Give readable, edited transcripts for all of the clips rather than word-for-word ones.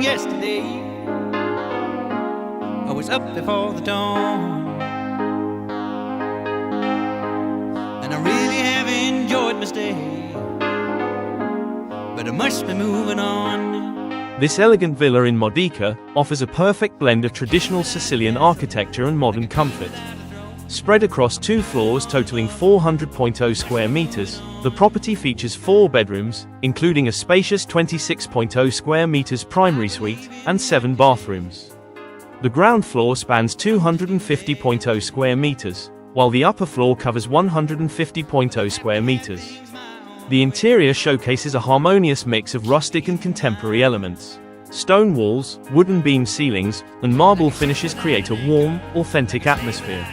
yesterday. I was up before the dawn, and I really have enjoyed my stay, but I must be moving on. This elegant villa in Modica offers a perfect blend of traditional Sicilian architecture and modern comfort. Spread across 2 floors totaling 400.0 square meters, the property features 4 bedrooms, including a spacious 26.0 square meters primary suite, and 7 bathrooms. The ground floor spans 250.0 square meters, while the upper floor covers 150.0 square meters. The interior showcases a harmonious mix of rustic and contemporary elements. Stone walls, wooden beam ceilings, and marble finishes create a warm, authentic atmosphere.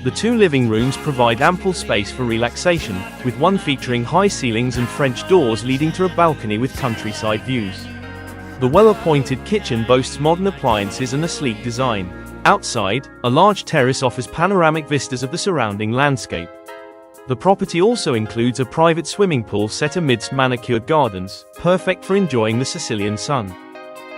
The 2 living rooms provide ample space for relaxation, with one featuring high ceilings and French doors leading to a balcony with countryside views. The well-appointed kitchen boasts modern appliances and a sleek design. Outside, a large terrace offers panoramic vistas of the surrounding landscape. The property also includes a private swimming pool set amidst manicured gardens, perfect for enjoying the Sicilian sun.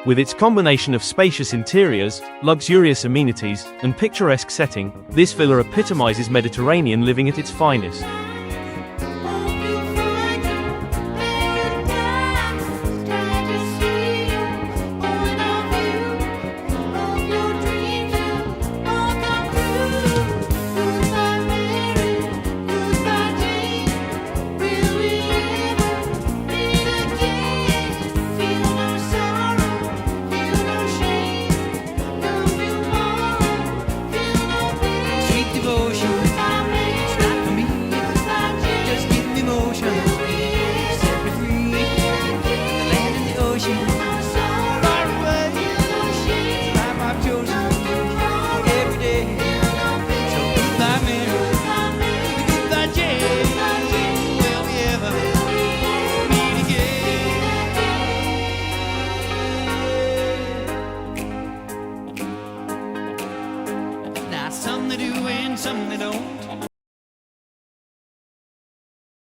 With its combination of spacious interiors, luxurious amenities, and picturesque setting, this villa epitomizes Mediterranean living at its finest.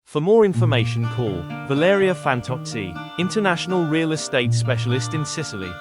For more information call Valeria Fantozzi, International Real Estate Specialist in Sicily.